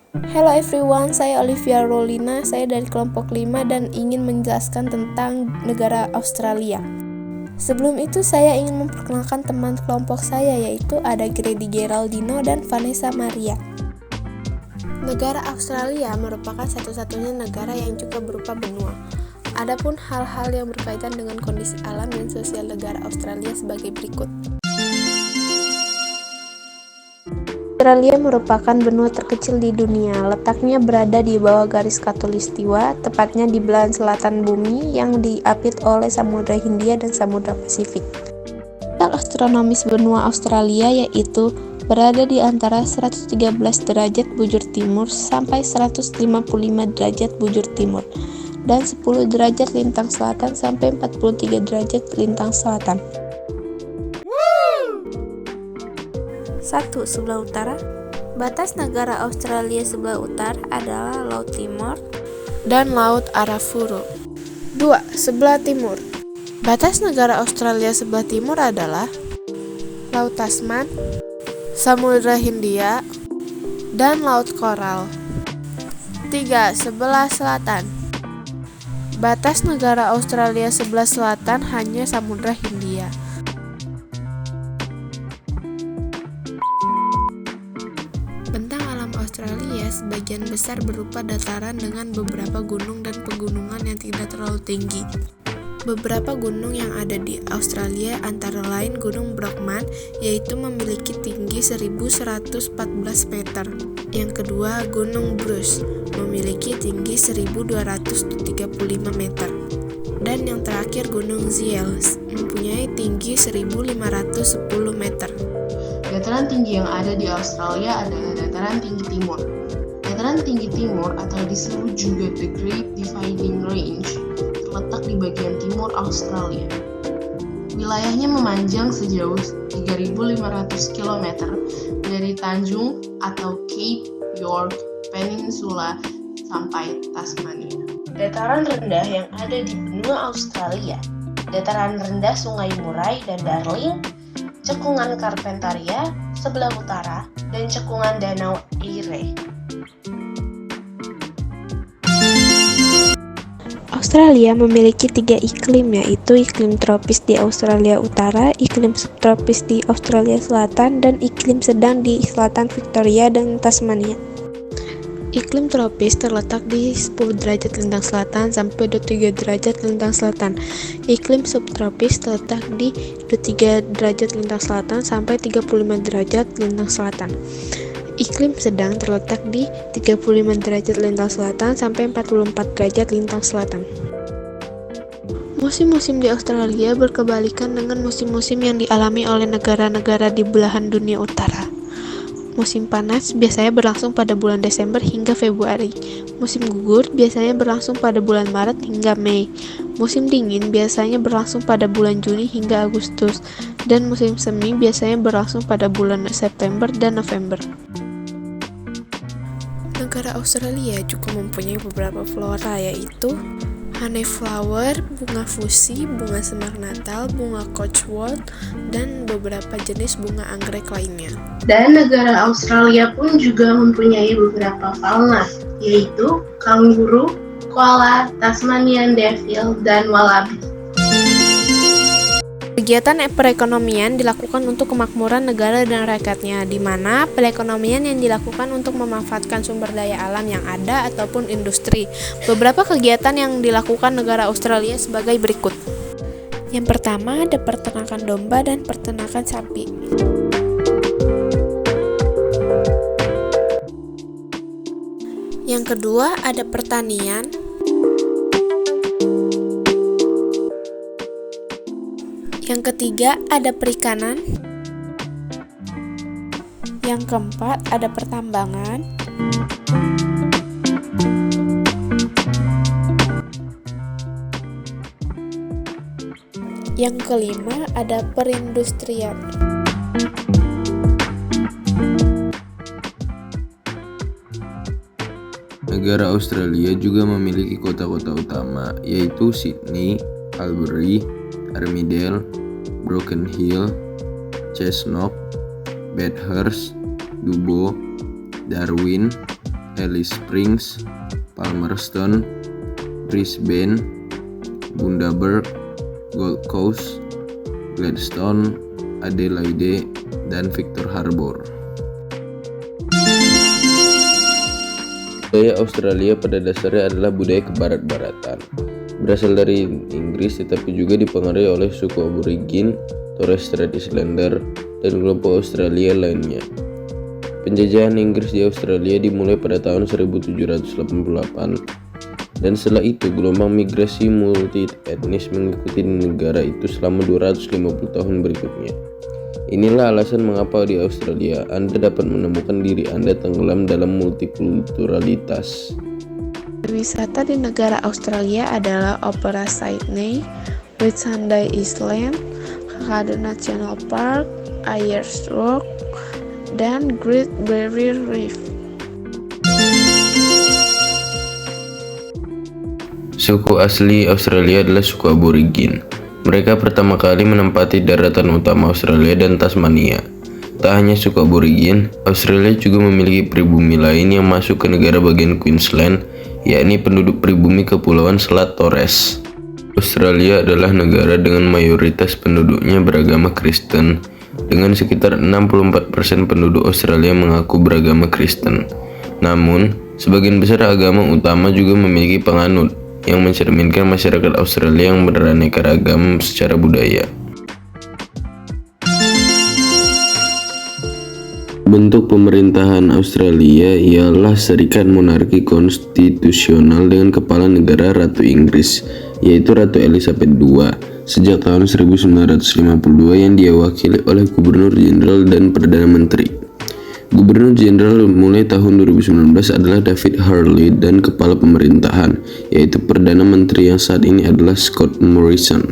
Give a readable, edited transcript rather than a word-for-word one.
Hello everyone, saya Olivia Rolina, saya dari kelompok 5 dan ingin menjelaskan tentang negara Australia. Sebelum itu saya ingin memperkenalkan teman kelompok saya, yaitu ada Grady Geraldino dan Vanessa Maria. Negara Australia merupakan satu-satunya negara yang juga berupa benua. Adapun hal-hal yang berkaitan dengan kondisi alam dan sosial negara Australia sebagai berikut. Australia merupakan benua terkecil di dunia. Letaknya berada di bawah garis khatulistiwa, tepatnya di belahan selatan bumi yang diapit oleh Samudra Hindia dan Samudra Pasifik. Letak astronomis benua Australia yaitu berada di antara 113 derajat bujur timur sampai 155 derajat bujur timur dan 10 derajat lintang selatan sampai 43 derajat lintang selatan. 1. Sebelah utara. Batas negara Australia sebelah utara adalah Laut Timor dan Laut Arafura. 2. Sebelah timur. Batas negara Australia sebelah timur adalah Laut Tasman, Samudra Hindia, dan Laut Koral. 3. Sebelah selatan. Batas negara Australia sebelah selatan hanya Samudra Hindia. Bentang alam Australia sebagian besar berupa dataran dengan beberapa gunung dan pegunungan yang tidak terlalu tinggi. Beberapa gunung yang ada di Australia antara lain Gunung Brockman, yaitu memiliki tinggi 1114 meter. Yang kedua, Gunung Bruce, memiliki tinggi 1235 meter. Dan yang terakhir, Gunung Ziels, mempunyai tinggi 1510 meter. Dataran tinggi yang ada di Australia adalah dataran tinggi timur. Dataran tinggi timur atau disebut juga The Great Dividing Range terletak di bagian timur Australia. Wilayahnya memanjang sejauh 3.500 km dari Tanjung atau Cape York Peninsula sampai Tasmania. Dataran rendah yang ada di benua Australia, dataran rendah Sungai Murray dan Darling, Cekungan Carpentaria sebelah utara, dan cekungan Danau Erie. Australia memiliki 3 iklim, yaitu iklim tropis di Australia Utara, iklim subtropis di Australia Selatan, dan iklim sedang di selatan Victoria dan Tasmania. Iklim tropis terletak di 10 derajat lintang selatan sampai 23 derajat lintang selatan. Iklim subtropis terletak di 23 derajat lintang selatan sampai 35 derajat lintang selatan. Iklim sedang terletak di 35 derajat lintang selatan sampai 44 derajat lintang selatan. Musim-musim di Australia berkebalikan dengan musim-musim yang dialami oleh negara-negara di belahan dunia utara. Musim panas biasanya berlangsung pada bulan Desember hingga Februari. Musim gugur biasanya berlangsung pada bulan Maret hingga Mei. Musim dingin biasanya berlangsung pada bulan Juni hingga Agustus. Dan musim semi biasanya berlangsung pada bulan September dan November. Negara Australia juga mempunyai beberapa flora, yaitu honey flower, bunga fusi, bunga semak natal, bunga coachwood, dan beberapa jenis bunga anggrek lainnya. Dan negara Australia pun juga mempunyai beberapa fauna, yaitu kanguru, koala, Tasmanian devil, dan wallaby. Kegiatan perekonomian dilakukan untuk kemakmuran negara dan rakyatnya, di mana perekonomian yang dilakukan untuk memanfaatkan sumber daya alam yang ada ataupun industri. Beberapa kegiatan yang dilakukan negara Australia sebagai berikut. Yang pertama ada peternakan domba dan peternakan sapi. Yang kedua ada pertanian. Yang ketiga ada perikanan. Yang keempat ada pertambangan. Yang kelima ada perindustrian. Negara Australia juga memiliki kota-kota utama, yaitu Sydney, Albury, Armidale, Broken Hill, Cessnock, Bathurst, Dubbo, Darwin, Alice Springs, Palmerston, Brisbane, Bundaberg, Gold Coast, Gladstone, Adelaide, dan Victor Harbor. Budaya Australia pada dasarnya adalah budaya kebarat-baratan. Berasal dari Inggris tetapi juga dipengaruhi oleh suku aborigin, Torres Strait Islander, dan kelompok Australia lainnya. Penjajahan Inggris di Australia dimulai pada tahun 1788 dan setelah itu gelombang migrasi multi etnis mengikuti negara itu selama 250 tahun berikutnya. Inilah alasan mengapa di Australia Anda dapat menemukan diri Anda tenggelam dalam multikulturalitas. Wisata di negara Australia adalah Opera Sydney, Whitsunday Island, Kakadu National Park, Ayers Rock, dan Great Barrier Reef. Suku asli Australia adalah suku aborigin. Mereka pertama kali menempati daratan utama Australia dan Tasmania. Tak hanya suku aborigin, Australia juga memiliki pribumi lain yang masuk ke negara bagian Queensland, yakni penduduk pribumi Kepulauan Selat Torres. Australia adalah negara dengan mayoritas penduduknya beragama Kristen, dengan sekitar 64% penduduk Australia mengaku beragama Kristen. Namun, sebagian besar agama utama juga memiliki penganut, yang mencerminkan masyarakat Australia yang beraneka ragam secara budaya. Bentuk pemerintahan Australia ialah serikat monarki konstitusional dengan kepala negara Ratu Inggris, yaitu Ratu Elizabeth II, sejak tahun 1952 yang diwakili oleh Gubernur Jenderal dan Perdana Menteri. Gubernur Jenderal mulai tahun 2019 adalah David Hurley dan kepala pemerintahan, yaitu Perdana Menteri yang saat ini adalah Scott Morrison.